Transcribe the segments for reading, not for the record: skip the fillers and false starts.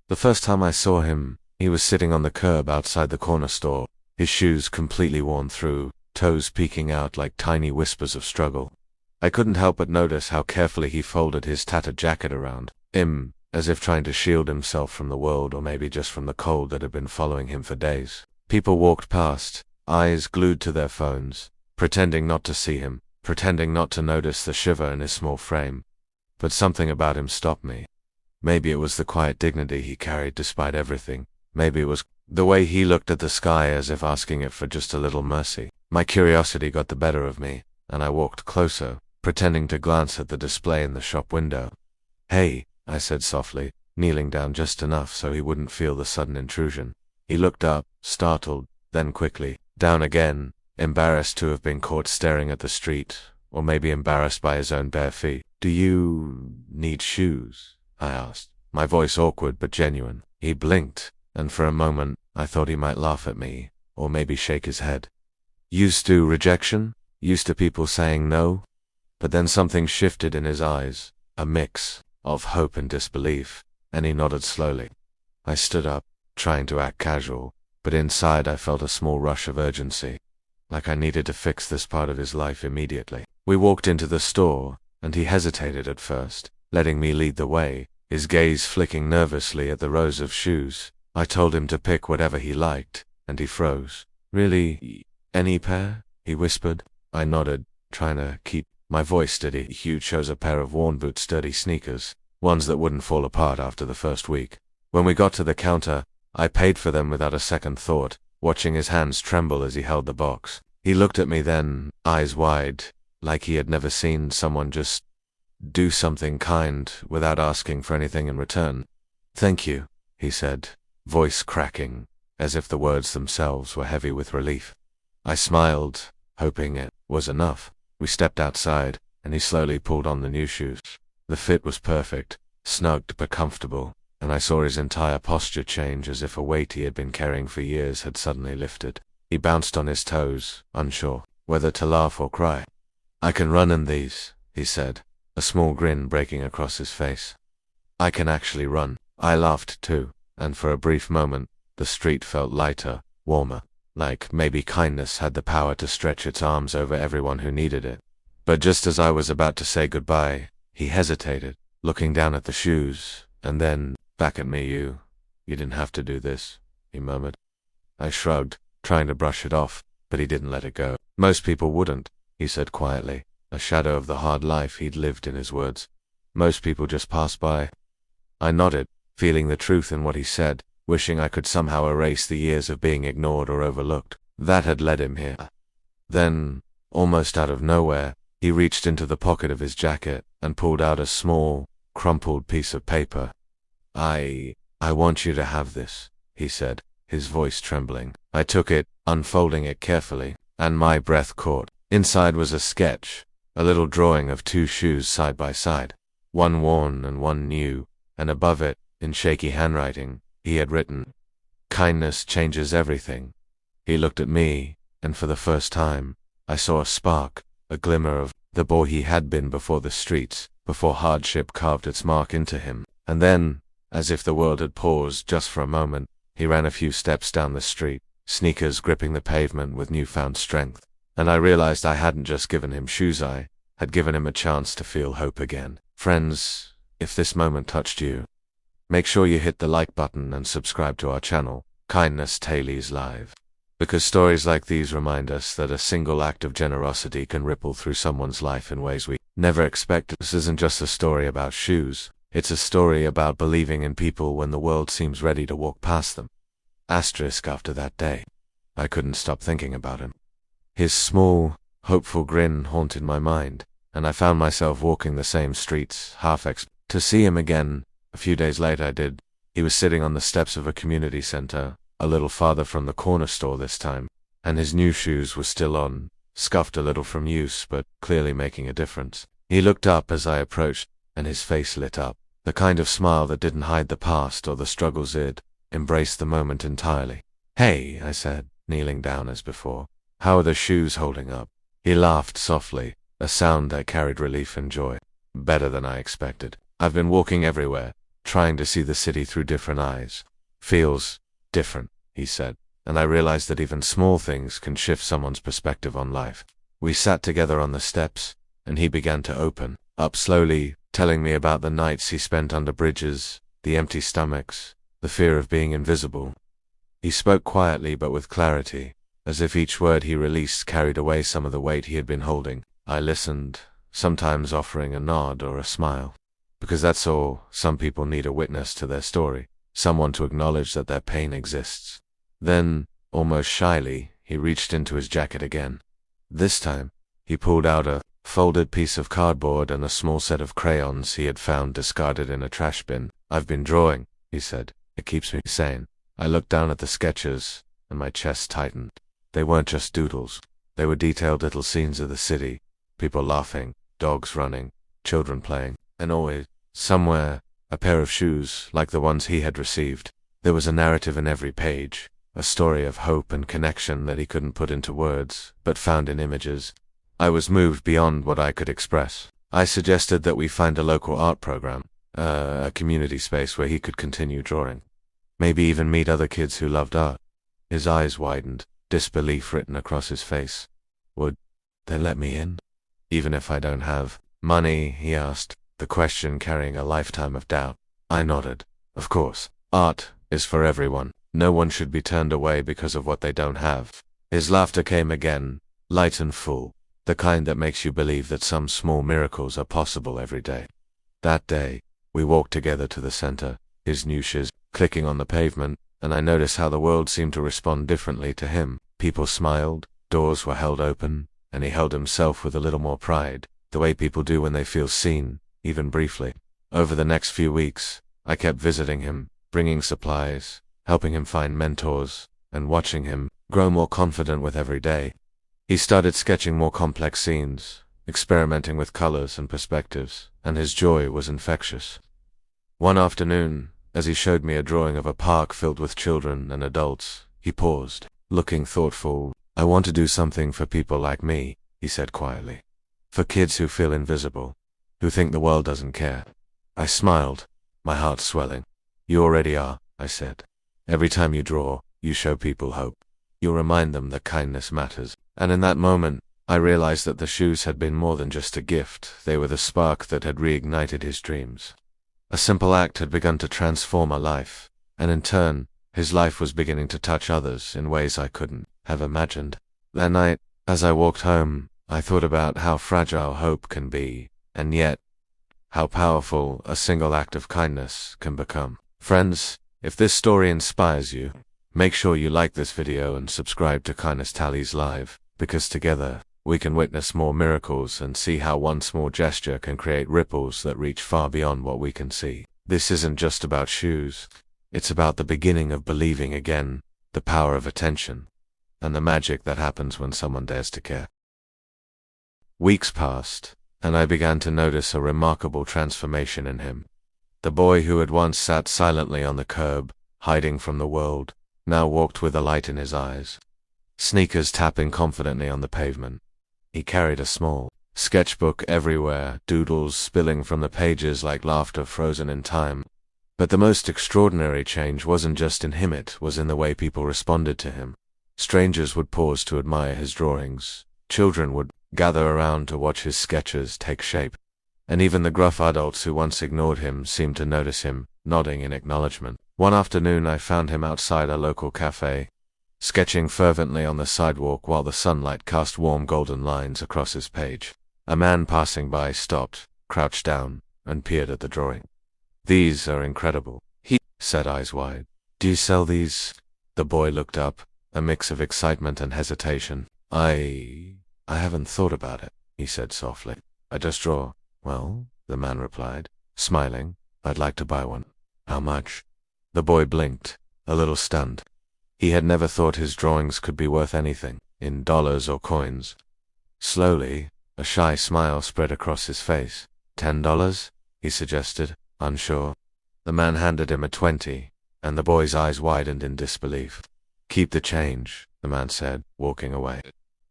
The first time I saw him, he was sitting on the curb outside the corner store, his shoes completely worn through, toes peeking out like tiny whispers of struggle. I couldn't help but notice how carefully he folded his tattered jacket around him, as if trying to shield himself from the world, or maybe just from the cold that had been following him for days. People walked past, eyes glued to their phones, pretending not to see him, pretending not to notice the shiver in his small frame. But something about him stopped me. Maybe it was the quiet dignity he carried despite everything. Maybe it was the way he looked at the sky as if asking it for just a little mercy. My curiosity got the better of me, and I walked closer, pretending to glance at the display in the shop window. "Hey," I said softly, kneeling down just enough so he wouldn't feel the sudden intrusion. He looked up, startled, then quickly down again, embarrassed to have been caught staring at the street, or maybe embarrassed by his own bare feet. "Do you need shoes?" I asked, my voice awkward but genuine. He blinked, and for a moment I thought he might laugh at me, or maybe shake his head. Used to rejection? Used to people saying no? But then something shifted in his eyes, a mix of hope and disbelief, and he nodded slowly. I stood up, trying to act casual, but inside I felt a small rush of urgency, like I needed to fix this part of his life immediately. We walked into the store, and he hesitated at first, letting me lead the way, his gaze flicking nervously at the rows of shoes. I told him to pick whatever he liked, and he froze. "Really? Any pair?" he whispered. I nodded, trying to keep my voice steady. He chose a pair of worn boot sturdy sneakers, ones that wouldn't fall apart after the first week. When we got to the counter, I paid for them without a second thought, watching his hands tremble as he held the box. He looked at me then, eyes wide, like he had never seen someone just do something kind without asking for anything in return. "Thank you," he said, voice cracking, as if the words themselves were heavy with relief. I smiled, hoping it was enough. We stepped outside, and he slowly pulled on the new shoes. The fit was perfect, snug but comfortable, and I saw his entire posture change as if a weight he had been carrying for years had suddenly lifted. He bounced on his toes, unsure whether to laugh or cry. "I can run in these," he said, a small grin breaking across his face. "I can actually run." I laughed too, and for a brief moment, the street felt lighter, warmer, like maybe kindness had the power to stretch its arms over everyone who needed it. But just as I was about to say goodbye, he hesitated, looking down at the shoes, and then back at me. You didn't have to do this," he murmured. I shrugged, trying to brush it off, but he didn't let it go. "Most people wouldn't," he said quietly, a shadow of the hard life he'd lived in his words. "Most people just pass by." I nodded, feeling the truth in what he said, wishing I could somehow erase the years of being ignored or overlooked that had led him here. Then, almost out of nowhere, he reached into the pocket of his jacket and pulled out a small, crumpled piece of paper. I want you to have this," he said, his voice trembling. I took it, unfolding it carefully, and my breath caught. Inside was a sketch, a little drawing of two shoes side by side, one worn and one new, and above it, in shaky handwriting, he had written, "Kindness changes everything." He looked at me, and for the first time, I saw a spark, a glimmer of the boy he had been before the streets, before hardship carved its mark into him. And then, as if the world had paused just for a moment, he ran a few steps down the street, sneakers gripping the pavement with newfound strength. And I realized I hadn't just given him shoes, I had given him a chance to feel hope again. Friends, if this moment touched you, make sure you hit the like button and subscribe to our channel, Kindness Tailies Live. Because stories like these remind us that a single act of generosity can ripple through someone's life in ways we never expected. This isn't just a story about shoes, it's a story about believing in people when the world seems ready to walk past them. Asterisk after that day, I couldn't stop thinking about him. His small, hopeful grin haunted my mind, and I found myself walking the same streets, to see him again. A few days later I did. He was sitting on the steps of a community center, a little farther from the corner store this time, and his new shoes were still on, scuffed a little from use but clearly making a difference. He looked up as I approached, and his face lit up, the kind of smile that didn't hide the past or the struggles it embraced the moment entirely. "Hey," I said, kneeling down as before. "How are the shoes holding up?" He laughed softly, a sound that carried relief and joy. "Better than I expected. I've been walking everywhere, trying to see the city through different eyes. Feels different, he said, and I realized that even small things can shift someone's perspective on life. We sat together on the steps, and he began to open up slowly, telling me about the nights he spent under bridges, the empty stomachs, the fear of being invisible. He spoke quietly but with clarity, as if each word he released carried away some of the weight he had been holding. I listened, sometimes offering a nod or a smile, because that's all. Some people need a witness to their story, someone to acknowledge that their pain exists. Then, almost shyly, he reached into his jacket again. This time, he pulled out a folded piece of cardboard and a small set of crayons he had found discarded in a trash bin. "I've been drawing," he said. "It keeps me sane." I looked down at the sketches, and my chest tightened. They weren't just doodles. They were detailed little scenes of the city, people laughing, dogs running, children playing, and always, somewhere, a pair of shoes like the ones he had received. There was a narrative in every page, a story of hope and connection that he couldn't put into words, but found in images. I was moved beyond what I could express. I suggested that we find a local art program, a community space where he could continue drawing. Maybe even meet other kids who loved art. His eyes widened, disbelief written across his face. "Would they let me in? Even if I don't have money?" he asked, the question carrying a lifetime of doubt. I nodded. Of course, art is for everyone. No one should be turned away because of what they don't have. His laughter came again, light and full, the kind that makes you believe that some small miracles are possible every day. That day, we walked together to the center, his new shoes clicking on the pavement, and I noticed how the world seemed to respond differently to him. People smiled, doors were held open, and he held himself with a little more pride, the way people do when they feel seen, even briefly. Over the next few weeks, I kept visiting him, bringing supplies, helping him find mentors, and watching him grow more confident with every day. He started sketching more complex scenes, experimenting with colors and perspectives, and his joy was infectious. One afternoon, as he showed me a drawing of a park filled with children and adults, he paused, looking thoughtful. "I want to do something for people like me," he said quietly. "For kids who feel invisible, who think the world doesn't care." I smiled, my heart swelling. "You already are," I said. "Every time you draw, you show people hope. You remind them that kindness matters." And in that moment, I realized that the shoes had been more than just a gift. They were the spark that had reignited his dreams. A simple act had begun to transform a life, and in turn, his life was beginning to touch others in ways I couldn't have imagined. That night, as I walked home, I thought about how fragile hope can be, and yet, how powerful a single act of kindness can become. Friends, if this story inspires you, make sure you like this video and subscribe to Kindness Tallies Live, because together, we can witness more miracles and see how one small gesture can create ripples that reach far beyond what we can see. This isn't just about shoes. It's about the beginning of believing again, the power of attention, and the magic that happens when someone dares to care. Weeks passed, and I began to notice a remarkable transformation in him. The boy who had once sat silently on the curb, hiding from the world, now walked with a light in his eyes, sneakers tapping confidently on the pavement. He carried a small sketchbook everywhere, doodles spilling from the pages like laughter frozen in time. But the most extraordinary change wasn't just in him, it was in the way people responded to him. Strangers would pause to admire his drawings. Children would gather around to watch his sketches take shape. And even the gruff adults who once ignored him seemed to notice him, nodding in acknowledgement. One afternoon I found him outside a local cafe, sketching fervently on the sidewalk while the sunlight cast warm golden lines across his page. A man passing by stopped, crouched down, and peered at the drawing. "These are incredible," he said, eyes wide. "Do you sell these?" The boy looked up, a mix of excitement and hesitation. I haven't thought about it," he said softly. "I just draw." "Well," the man replied, smiling, "I'd like to buy one." "How much?" The boy blinked, a little stunned. He had never thought his drawings could be worth anything, in dollars or coins. Slowly, a shy smile spread across his face. $10? He suggested, unsure. The man handed him a 20, and the boy's eyes widened in disbelief. "Keep the change," the man said, walking away.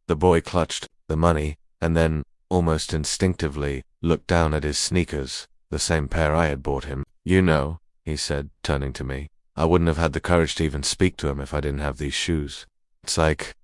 The boy clutched the money, and then, almost instinctively, looked down at his sneakers, the same pair I had bought him. "You know," he said, turning to me. I wouldn't have had the courage to even speak to him if I didn't have these shoes. It's like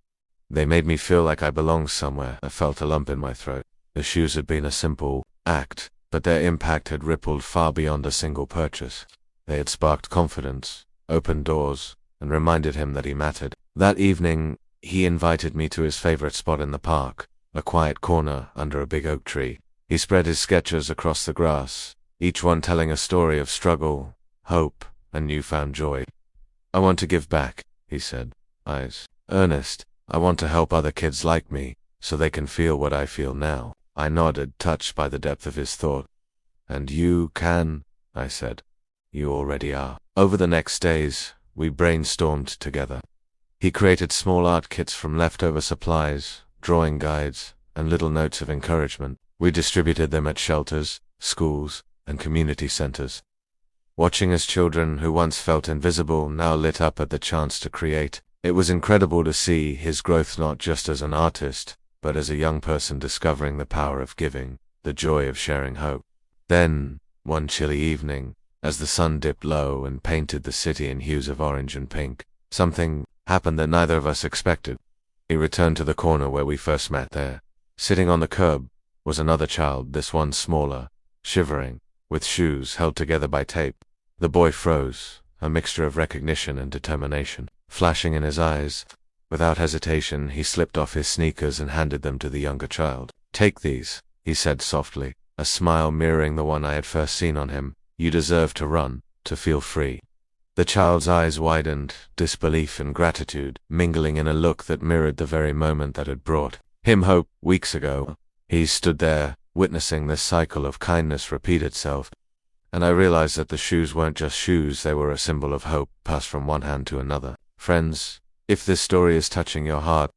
they made me feel like I belonged somewhere. I felt a lump in my throat. The shoes had been a simple act, but their impact had rippled far beyond a single purchase. They had sparked confidence, opened doors, and reminded him that he mattered. That evening, he invited me to his favorite spot in the park, a quiet corner under a big oak tree. He spread his sketches across the grass, each one telling a story of struggle, hope, and newfound joy. I want to give back, he said, eyes earnest. I want to help other kids like me, so they can feel what I feel now. I nodded, touched by the depth of his thought. And you can, I said. You already are. Over the next days, we brainstormed together. He created small art kits from leftover supplies, drawing guides, and little notes of encouragement. We distributed them at shelters, schools, and community centers. Watching as children who once felt invisible now lit up at the chance to create, it was incredible to see his growth not just as an artist, but as a young person discovering the power of giving, the joy of sharing hope. Then, one chilly evening, as the sun dipped low and painted the city in hues of orange and pink, something happened that neither of us expected. He returned to the corner where we first met there. Sitting on the curb was another child, this one smaller, shivering, with shoes held together by tape. The boy froze, a mixture of recognition and determination flashing in his eyes. Without hesitation, he slipped off his sneakers and handed them to the younger child. "Take these," he said softly, a smile mirroring the one I had first seen on him. "You deserve to run, to feel free." The child's eyes widened, disbelief and gratitude mingling in a look that mirrored the very moment that had brought him hope. Weeks ago, he stood there, witnessing this cycle of kindness repeat itself, and I realized that the shoes weren't just shoes, they were a symbol of hope passed from one hand to another. Friends, if this story is touching your heart,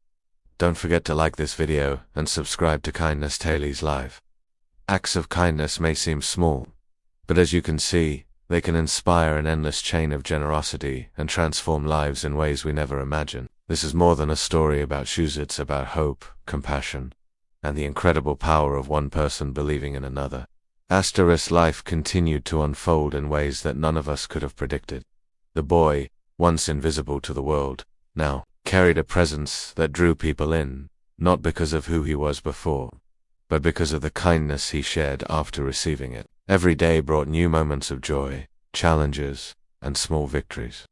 don't forget to like this video and subscribe to Kindness Dailies Live. Acts of kindness may seem small, but as you can see, they can inspire an endless chain of generosity and transform lives in ways we never imagined. This is more than a story about shoes, it's about hope, compassion, and the incredible power of one person believing in another. Asterisk's life continued to unfold in ways that none of us could have predicted. The boy, once invisible to the world, now carried a presence that drew people in, not because of who he was before, but because of the kindness he shared after receiving it. Every day brought new moments of joy, challenges, and small victories.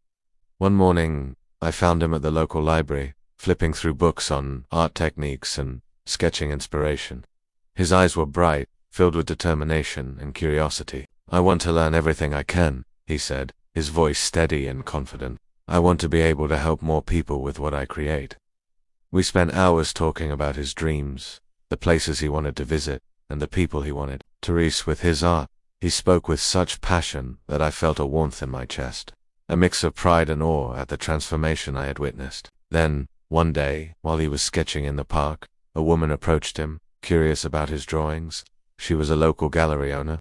One morning, I found him at the local library, flipping through books on art techniques and sketching inspiration. His eyes were bright, filled with determination and curiosity. "I want to learn everything I can," he said, his voice steady and confident. "I want to be able to help more people with what I create." We spent hours talking about his dreams, the places he wanted to visit, and the people he wanted to reach with his art. He spoke with such passion that I felt a warmth in my chest, a mix of pride and awe at the transformation I had witnessed. Then, one day, while he was sketching in the park, a woman approached him, curious about his drawings. She was a local gallery owner,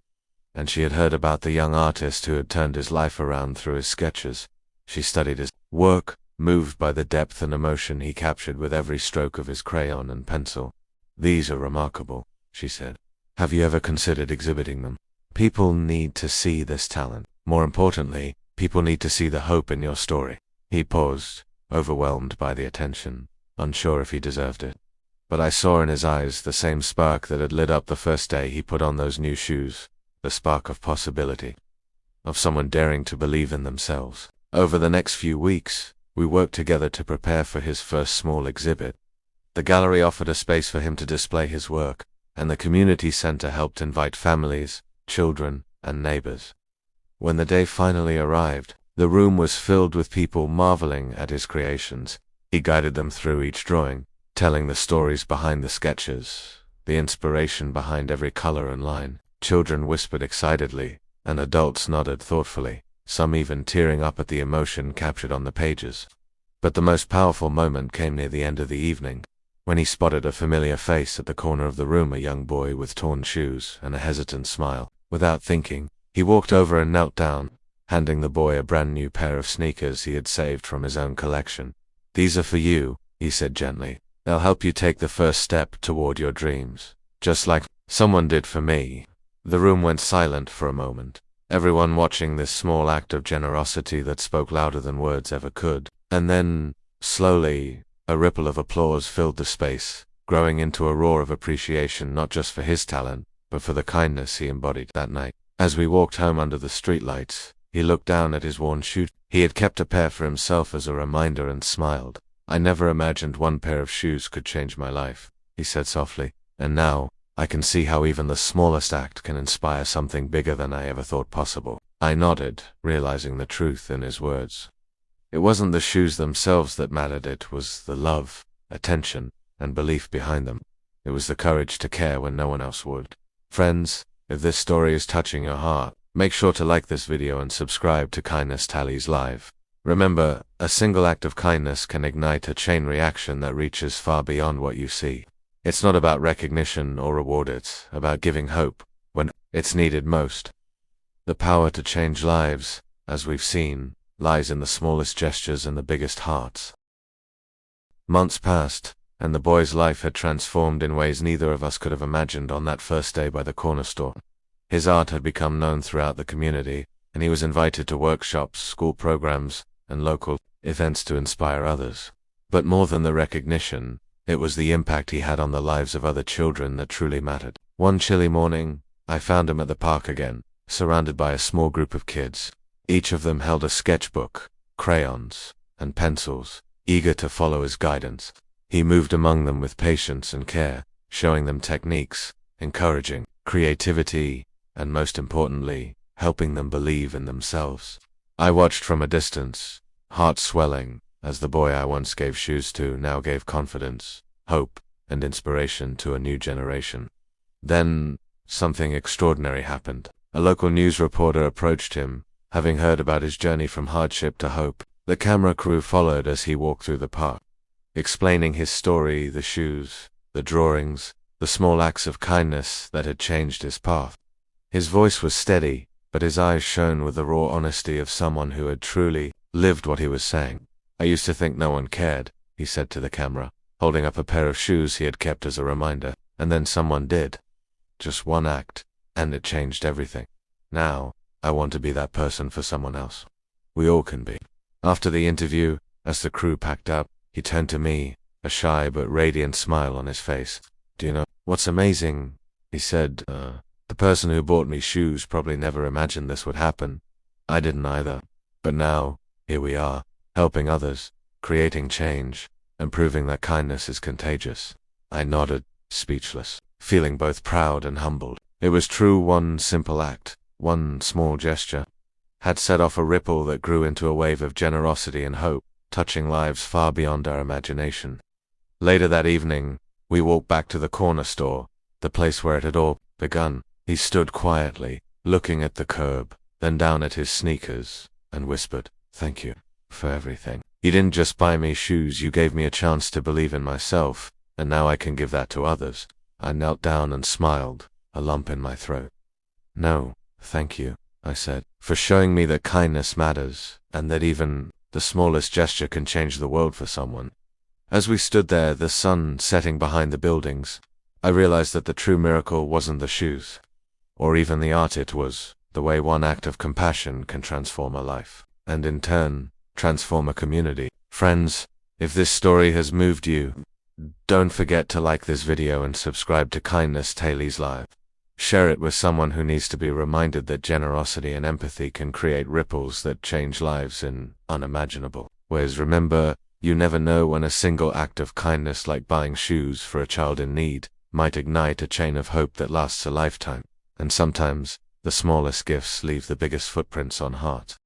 and she had heard about the young artist who had turned his life around through his sketches. She studied his work, moved by the depth and emotion he captured with every stroke of his crayon and pencil. "These are remarkable," she said. "Have you ever considered exhibiting them? People need to see this talent. More importantly, people need to see the hope in your story." He paused, overwhelmed by the attention, unsure if he deserved it. But I saw in his eyes the same spark that had lit up the first day he put on those new shoes, the spark of possibility, of someone daring to believe in themselves. Over the next few weeks, we worked together to prepare for his first small exhibit. The gallery offered a space for him to display his work, and the community center helped invite families, children, and neighbors. When the day finally arrived, the room was filled with people marveling at his creations. He guided them through each drawing, telling the stories behind the sketches, the inspiration behind every color and line. Children whispered excitedly, and adults nodded thoughtfully, some even tearing up at the emotion captured on the pages. But the most powerful moment came near the end of the evening, when he spotted a familiar face at the corner of the room, a young boy with torn shoes and a hesitant smile. Without thinking, he walked over and knelt down, handing the boy a brand new pair of sneakers he had saved from his own collection. "These are for you," he said gently. "They'll help you take the first step toward your dreams, just like someone did for me." The room went silent for a moment. everyone watching this small act of generosity that spoke louder than words ever could. And then, slowly, a ripple of applause filled the space, growing into a roar of appreciation not just for his talent, but for the kindness he embodied that night. As we walked home under the streetlights, he looked down at his worn shoes. He had kept a pair for himself as a reminder and smiled. "I never imagined one pair of shoes could change my life," he said softly, "and now, I can see how even the smallest act can inspire something bigger than I ever thought possible." I nodded, realizing the truth in his words. It wasn't the shoes themselves that mattered, it was the love, attention, and belief behind them. It was the courage to care when no one else would. Friends, if this story is touching your heart, make sure to like this video and subscribe to Kindness Tallies Live. Remember, a single act of kindness can ignite a chain reaction that reaches far beyond what you see. It's not about recognition or reward, it's about giving hope when it's needed most. The power to change lives, as we've seen, lies in the smallest gestures and the biggest hearts. Months passed, and the boy's life had transformed in ways neither of us could have imagined on that first day by the corner store. His art had become known throughout the community, and he was invited to workshops, school programs, and local events to inspire others. But more than the recognition, it was the impact he had on the lives of other children that truly mattered. One chilly morning, I found him at the park again, surrounded by a small group of kids. Each of them held a sketchbook, crayons, and pencils, eager to follow his guidance. He moved among them with patience and care, showing them techniques, encouraging creativity, and most importantly, helping them believe in themselves. I watched from a distance, heart swelling, as the boy I once gave shoes to now gave confidence, hope, and inspiration to a new generation. Then, something extraordinary happened. A local news reporter approached him, having heard about his journey from hardship to hope. The camera crew followed as he walked through the park, explaining his story, the shoes, the drawings, the small acts of kindness that had changed his path. His voice was steady, but his eyes shone with the raw honesty of someone who had truly lived what he was saying. "I used to think no one cared," he said to the camera, holding up a pair of shoes he had kept as a reminder. "And then someone did. Just one act, and it changed everything. Now, I want to be that person for someone else. We all can be." After the interview, as the crew packed up, he turned to me, a shy but radiant smile on his face. "Do you know what's amazing?" he said. The person who bought me shoes probably never imagined this would happen. I didn't either. But now, here we are, helping others, creating change, and proving that kindness is contagious." I nodded, speechless, feeling both proud and humbled. It was true, one simple act, one small gesture, had set off a ripple that grew into a wave of generosity and hope, touching lives far beyond our imagination. Later that evening, we walked back to the corner store, the place where it had all begun. He stood quietly, looking at the curb, then down at his sneakers, and whispered, "Thank you for everything. You didn't just buy me shoes, you gave me a chance to believe in myself, and now I can give that to others." I knelt down and smiled, a lump in my throat. "No, thank you," I said, "for showing me that kindness matters, and that even the smallest gesture can change the world for someone." As we stood there, the sun setting behind the buildings, I realized that the true miracle wasn't the shoes, or even the art. It was the way one act of compassion can transform a life, and in turn, transform a community. Friends, if this story has moved you, don't forget to like this video and subscribe to Kindness Tallies Live. Share it with someone who needs to be reminded that generosity and empathy can create ripples that change lives in unimaginable ways. Remember, you never know when a single act of kindness, like buying shoes for a child in need, might ignite a chain of hope that lasts a lifetime. And sometimes, the smallest gifts leave the biggest footprints on heart.